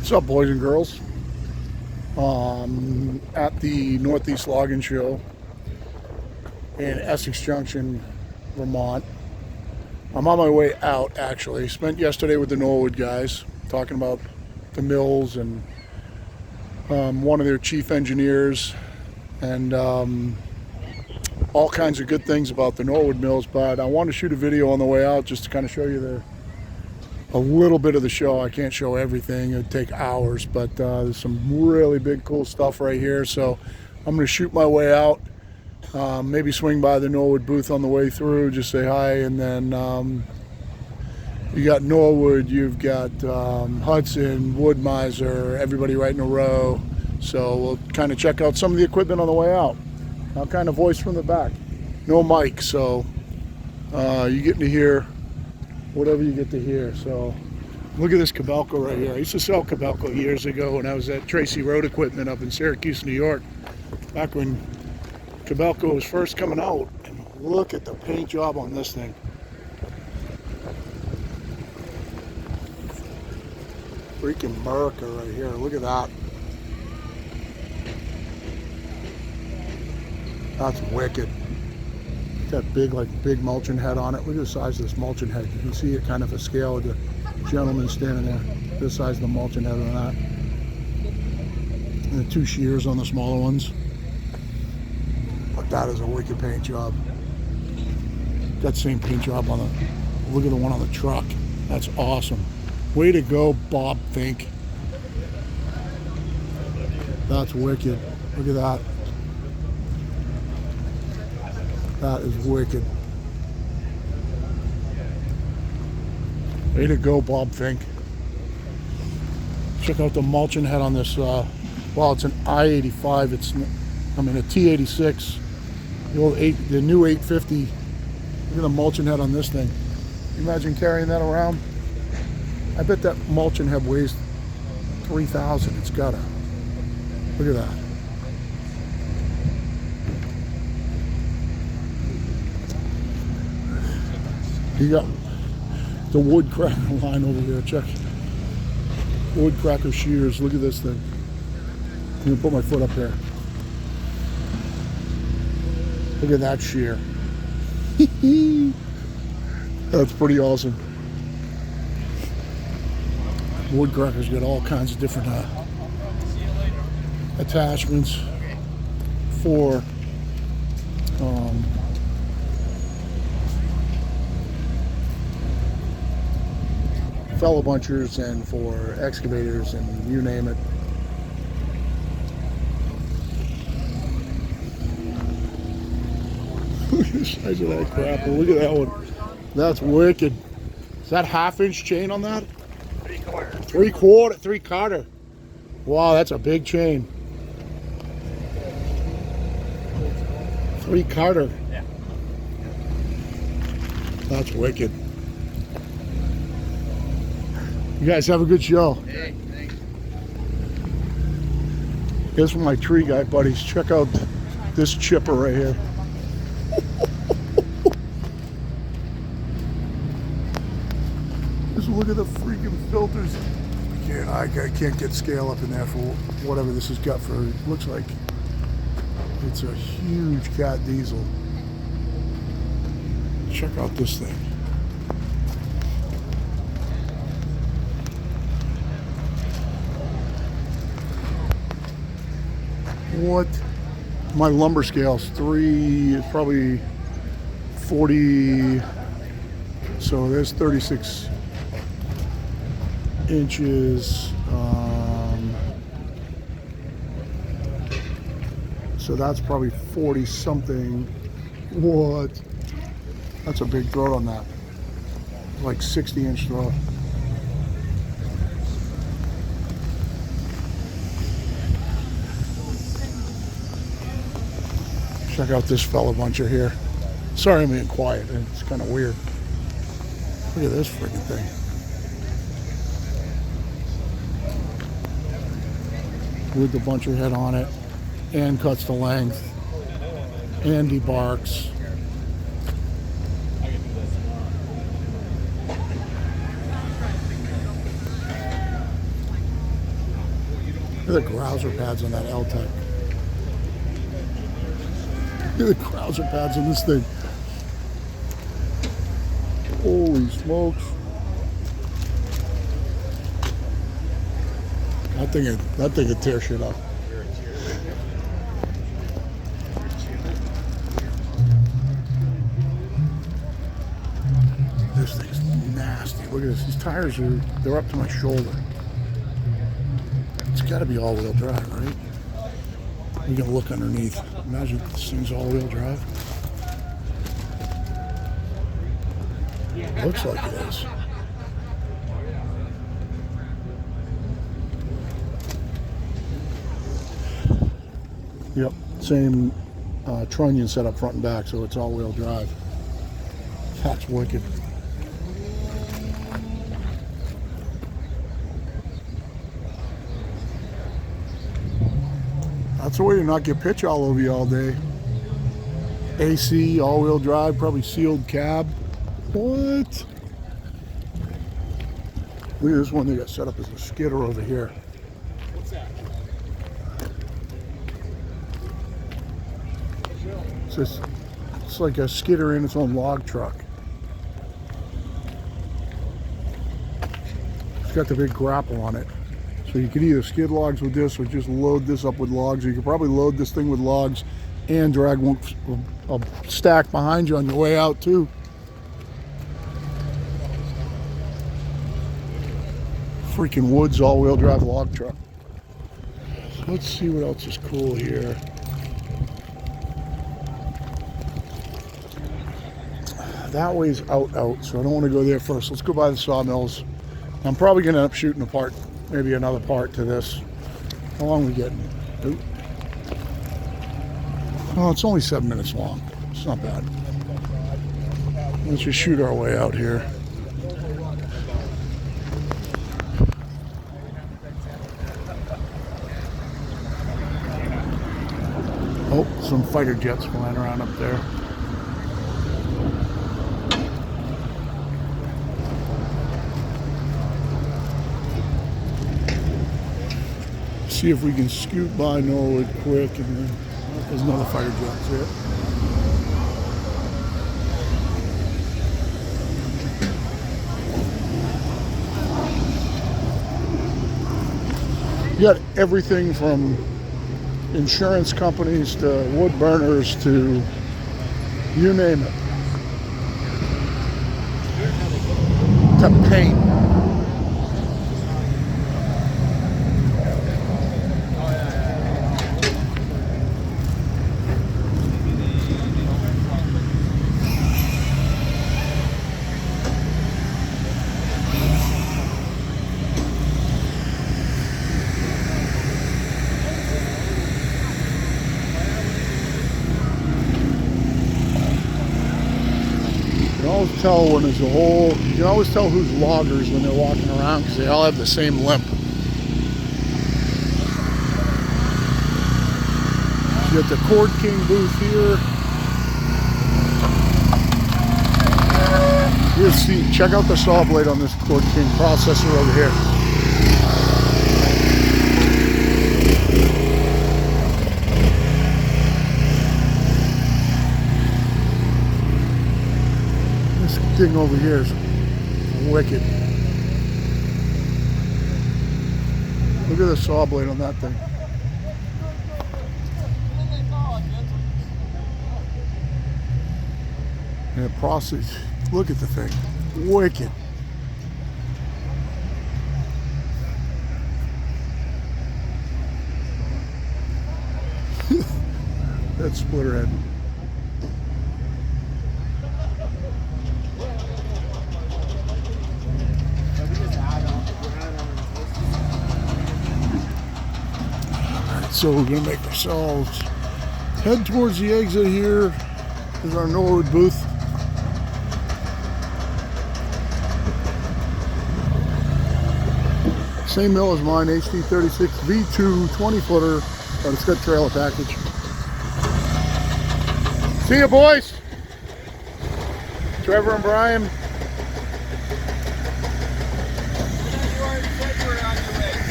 What's up, boys and girls? At the Northeast Logging Show in Essex Junction, Vermont. I'm on my way out, actually. Spent yesterday with the Norwood guys talking about the mills and one of their chief engineers and all kinds of good things about the Norwood mills. But I want to shoot a video on the way out just to kind of show you a little bit of the show. I can't show everything, it'd take hours, but there's some really big cool stuff right here. So I'm going to shoot my way out, maybe swing by the Norwood booth on the way through, just say hi. And then you got Norwood, you've got Hudson, Wood-Mizer, everybody right in a row. So we'll kind of check out some of the equipment on the way out. I'll kind of voice from the back, no mic, so you get to hear whatever you get to hear. So look at this Cabelco right here. I used to sell Cabelco years ago when I was at Tracy Road Equipment up in Syracuse, New York, back when Cabelco was first coming out. And look at the paint job on this thing. Freaking America right here. Look at that. That's wicked. That big mulching head on it. Look at the size of this mulching head. You can see it kind of a scale of the gentleman standing there. The size of the mulching head on that. And the two shears on the smaller ones. But that is a wicked paint job. That same paint job on the, look at the one on the truck. That's awesome. Way to go, Bob Fink. That's wicked. Look at that. That is wicked. Way to go, Bob Fink. Check out the mulching head on this. Well, it's an I-85. A T86. The new 850. Look at the mulching head on this thing. Can you imagine carrying that around? I bet that mulching head weighs 3,000. It's gotta. Look at that. You got the wood cracker line over here. Check. Wood cracker shears. Look at this thing. I'm going to put my foot up here. Look at that shear. That's pretty awesome. Wood crackers got all kinds of different attachments for fellow bunchers and for excavators and you name it. Look at the size of that crap. Look at that one. That's wicked. Is that 1/2-inch chain on that? 3/4. 3/4. Wow, that's a big chain. 3/4. Yeah. That's wicked. You guys have a good show. Hey, thanks. Here's for my tree guy buddies. Check out this chipper right here. Just look at the freaking filters. I can't get scale up in there for whatever this has got for. It looks like it's a huge cat diesel. Check out this thing. What? My lumber scale's probably 40, so there's 36 inches. So that's probably 40 something. What? That's a big throat on that. Like 60-inch throat. Check out this fella buncher here. Sorry I'm being quiet, it's kind of weird. Look at this freaking thing. With the buncher head on it, and cuts the length, and debarks. Look at the grouser pads on that L-Tech. Look at the grouser pads on this thing. Holy smokes. That thing could tear shit up. This thing's nasty. Look at this. These tires they're up to my shoulder. It's gotta be all-wheel drive, right? We can look underneath. Imagine this thing's all-wheel drive. Looks like it is. Yep, same trunnion setup front and back, so it's all-wheel drive. That's wicked. That's the way to not get pitch all over you all day. AC, all-wheel drive, probably sealed cab. What? Look at this one they got set up as a skidder over here. What's that? It's like a skidder in its own log truck. It's got the big grapple on it. So you could either skid logs with this or just load this up with logs. Or you could probably load this thing with logs and drag a stack behind you on your way out too. Freaking Woods all-wheel drive log truck. So let's see what else is cool here. That way's out, so I don't want to go there first. Let's go by the sawmills. I'm probably going to end up shooting a part, maybe another part to this. How long are we getting? Oop. Oh, it's only 7 minutes long. It's not bad. Let's just shoot our way out here. Oh, some fighter jets flying around up there. See if we can scoot by Norwood quick, and then there's another fighter jet there. You got everything from insurance companies to wood burners to you name it, to paint. You can always tell when there's a whole, you can always tell who's loggers when they're walking around because they all have the same limp. You got the Cord King booth here. You'll see, check out the saw blade on this Cord King processor over here. Thing over here is wicked. Look at the saw blade on that thing. And it process. Look at the thing. Wicked. That splitter head. So we're going to make ourselves head towards the exit here. This is our Norwood booth. Same mill as mine, HD36 V2 20-footer, but it's got trailer package. See ya, boys. Trevor and Brian.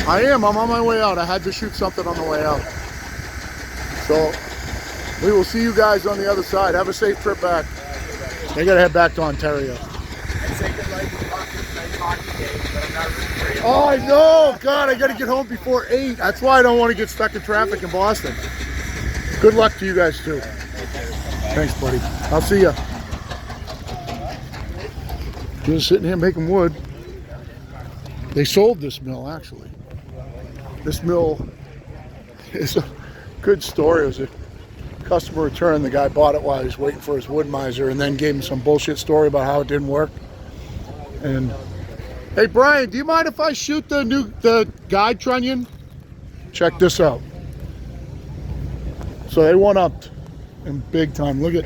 I am. I'm on my way out. I had to shoot something on the way out. So we will see you guys on the other side. Have a safe trip back. I gotta head back to Ontario. Oh, I know. God, I gotta get home before 8. That's why I don't want to get stuck in traffic in Boston. Good luck to you guys too. Thanks, buddy. I'll see ya. Just sitting here making wood. They sold this mill, actually. This mill is a good story. It was a customer return. The guy bought it while he was waiting for his wood miser, and then gave him some bullshit story about how it didn't work. And hey, Brian, do you mind if I shoot the guide trunnion? Check this out. So they went up in big time. Look at,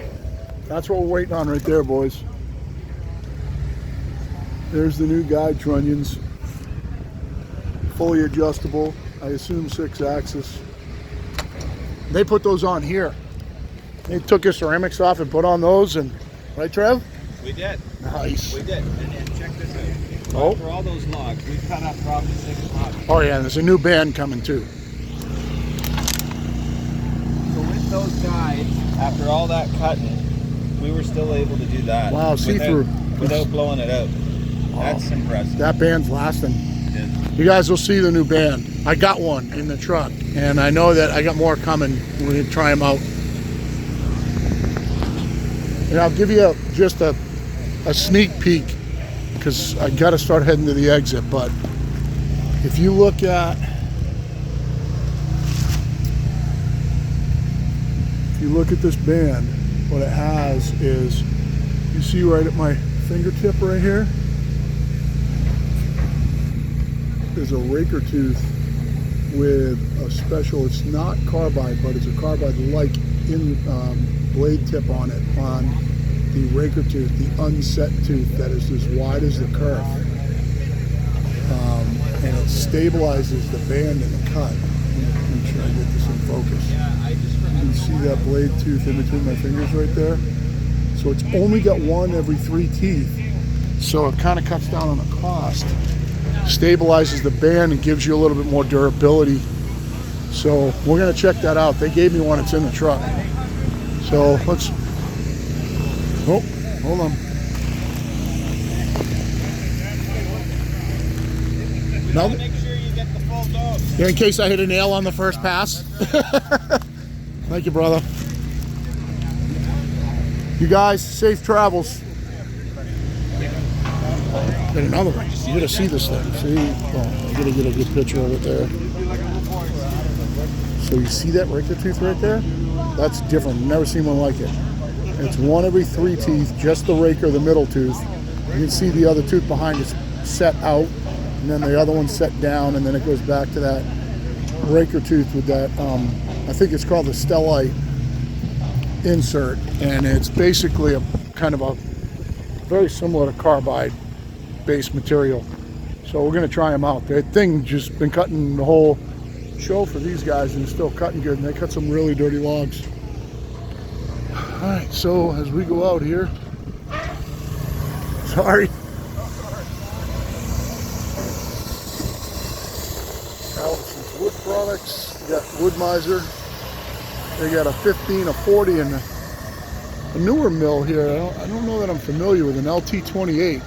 that's what we're waiting on right there, boys. There's the new guide trunnions. Fully adjustable. I assume 6-axis. They put those on here. They took your ceramics off and put on those, and right, Trev? We did. Nice. We did. And check this out. Oh. For all those logs, we cut up probably 6 logs. Oh yeah, there's a new band coming too. So with those guides, after all that cutting, we were still able to do that. Wow, see-through. Without blowing it out. That's impressive. That band's lasting. It is. You guys will see the new band. I got one in the truck, and I know that I got more coming. We're going to try them out. And I'll give you just a sneak peek, because I got to start heading to the exit. But if you look at, this band, what it has is, you see right at my fingertip right here, there's a raker tooth with a special, it's not carbide, but it's a carbide-like blade tip on it, on the raker tooth, the unset tooth that is as wide as the kerf. And it stabilizes the band in the cut. Make sure I get this in focus. You can see that blade tooth in between my fingers right there. So it's only got one every 3 teeth. So it kind of cuts down on the cost. Stabilizes the band and gives you a little bit more durability. So we're gonna check that out. They gave me one, it's in the truck. So let's, oh, hold on. Now, Make sure you get the full dose. yeah, in case I hit a nail on the first pass. Thank you, brother. You guys, safe travels. And another one. You gotta see this thing. See? Oh, I gotta get a good picture of it there. So you see that raker tooth right there? That's different. Never seen one like it. It's one every 3 teeth, just the raker, the middle tooth. You can see the other tooth behind it's set out, and then the other one's set down, and then it goes back to that raker tooth with that, I think it's called the Stellite insert, and it's basically a kind of a very similar to carbide based material. So we're going to try them out. That thing just been cutting the whole show for these guys, and it's still cutting good, and they cut some really dirty logs. All right, so as we go out here, sorry. Allison's Wood Products, we got Wood Miser. They got a 15, a 40, and a newer mill here. I don't know that I'm familiar with an LT28.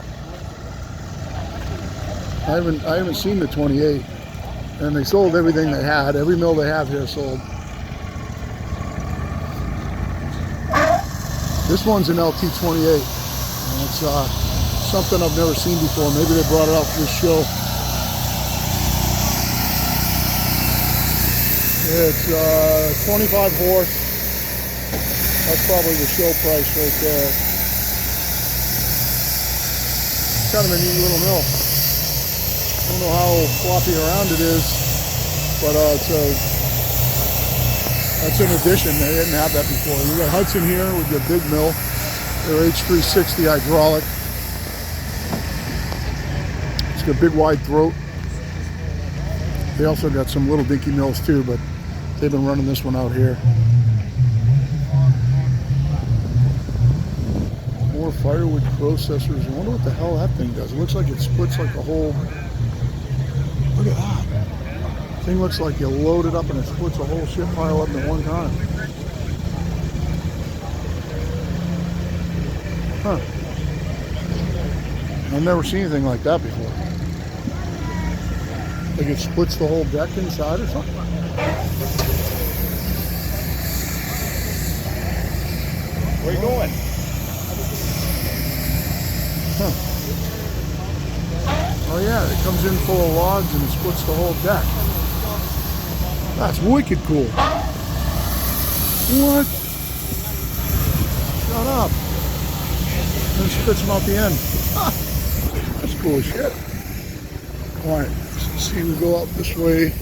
I haven't seen the 28, and they sold everything they had. Every mill they have here sold. This one's an LT28, and it's something I've never seen before. Maybe they brought it out for this show. It's 25 horse. That's probably the show price right there. Kind of a neat little mill. I don't know how floppy around it is, but that's an addition. They didn't have that before. We got Hudson here with the big mill. Their H360 hydraulic. It's got a big wide throat. They also got some little dinky mills too, but they've been running this one out here. More firewood processors. I wonder what the hell that thing does. It looks like it splits like a whole. Look at that. Thing looks like you load it up and it splits a whole shit pile up at one time. Huh. I've never seen anything like that before. Like it splits the whole deck inside or something. Where you going? Huh. Oh yeah, it comes in full of logs and it splits the whole deck. That's wicked cool. What? Shut up. And spits them out the end. That's cool as shit. Alright, let's see, we go out this way.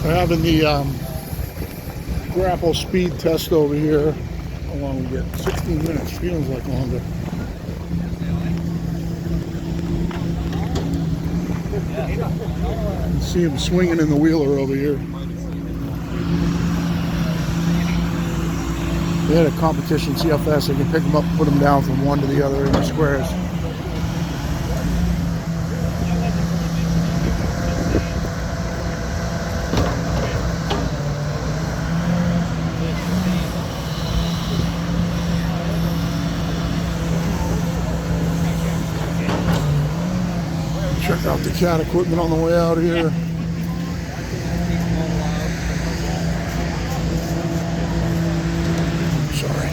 We're having the grapple speed test over here. How long we get? 16 minutes. Feels like longer. You can see him swinging in the wheeler over here. They had a competition, see how fast they can pick them up and put them down from one to the other in the squares. Check out the cat equipment on the way out here. Sorry.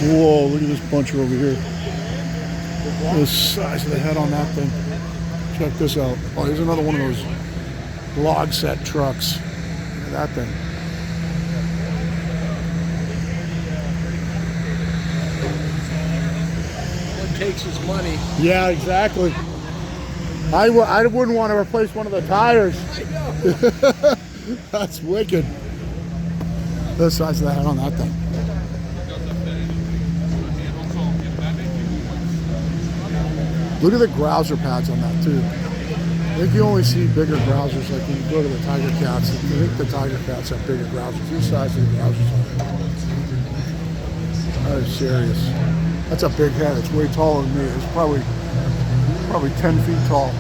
Whoa, look at this bunch over here. The size of the head on that thing. Check this out. Oh, here's another one of those log set trucks. Look at that thing. Takes his money. Yeah, exactly. I wouldn't want to replace one of the tires. I know. That's wicked. The size of the head on that thing. Look at the grouser pads on that too. I think you only see bigger grousers like when you go to the Tiger Cats. I think the Tiger Cats have bigger grousers. These size of the grousers on it. That is serious. That's a big head. It's way taller than me. It's probably 10 feet tall.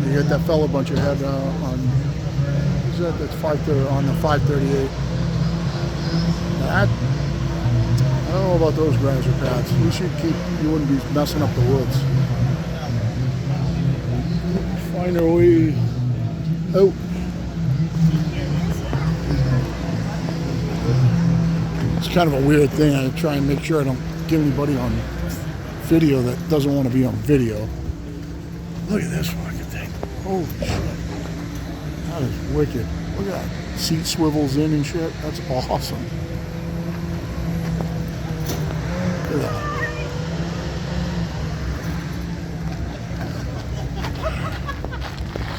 You get that fella bunch of head on. Who's that? That's on the 538. That, I don't know about those grouser pads. You wouldn't be messing up the woods. Find our way out. It's kind of a weird thing. I try and make sure I don't get anybody on video that doesn't want to be on video. Look at this fucking thing. Holy shit. That is wicked. Look at that. Seat swivels in and shit. That's awesome. Look at that.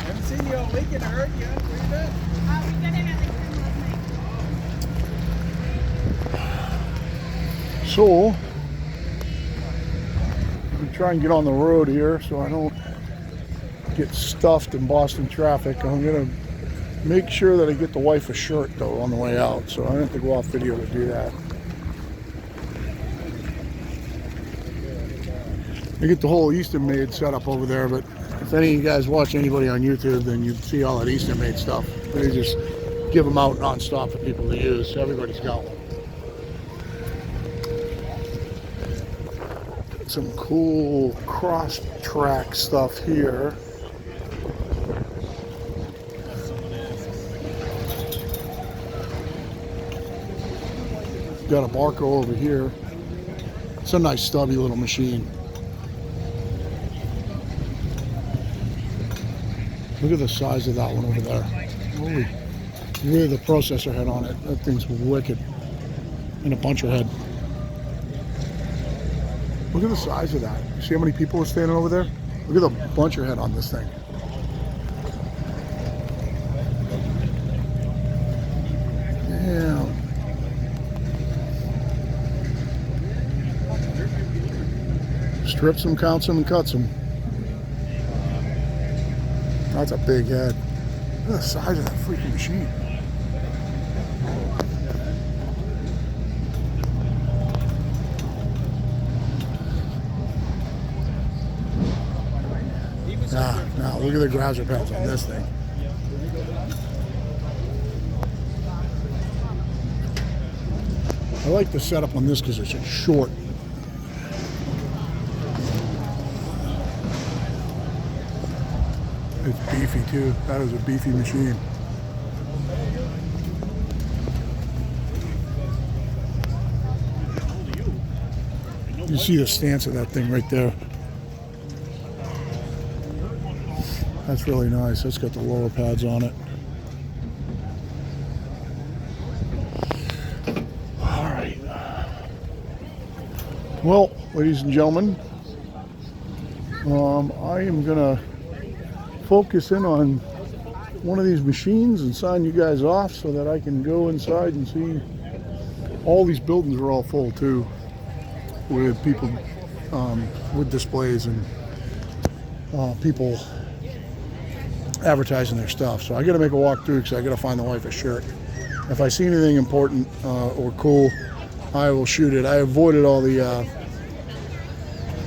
Haven't seen you all weekend. I heard you. Where you been? We got in at like 10 last night. So, I'm trying to get on the road here so I don't get stuffed in Boston traffic. I'm going to make sure that I get the wife a shirt though on the way out, so I don't have to go off video to do that. I get the whole Eastern Made set up over there, but if any of you guys watch anybody on YouTube, then you see all that Eastern Made stuff. They just give them out non-stop for people to use. Everybody's got one. Some cool cross-track stuff here. Got a Barco over here. It's a nice stubby little machine. Look at the size of that one over there. Holy, really the processor head on it. That thing's wicked. And a buncher head. Look at the size of that. You see how many people are standing over there? Look at the buncher head on this thing. Damn. Strips them, counts them, and cuts them. That's a big head. Look at the size of that freaking machine. Nah, look at the grouser pads on this thing. I like the setup on this because it's short. It's beefy too. That is a beefy machine. You see the stance of that thing right there. That's really nice. That's got the lower pads on it. All right. Well, ladies and gentlemen, I am gonna focus in on one of these machines and sign you guys off so that I can go inside and see. All these buildings are all full too, with people with displays and people advertising their stuff. So I got to make a walk through because I got to find the wife a shirt. If I see anything important or cool, I will shoot it. I avoided all the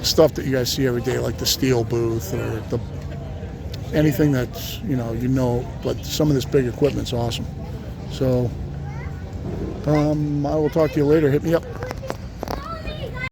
stuff that you guys see every day, like the steel booth or anything that's but some of this big equipment's awesome. So I will talk to you later. Hit me up.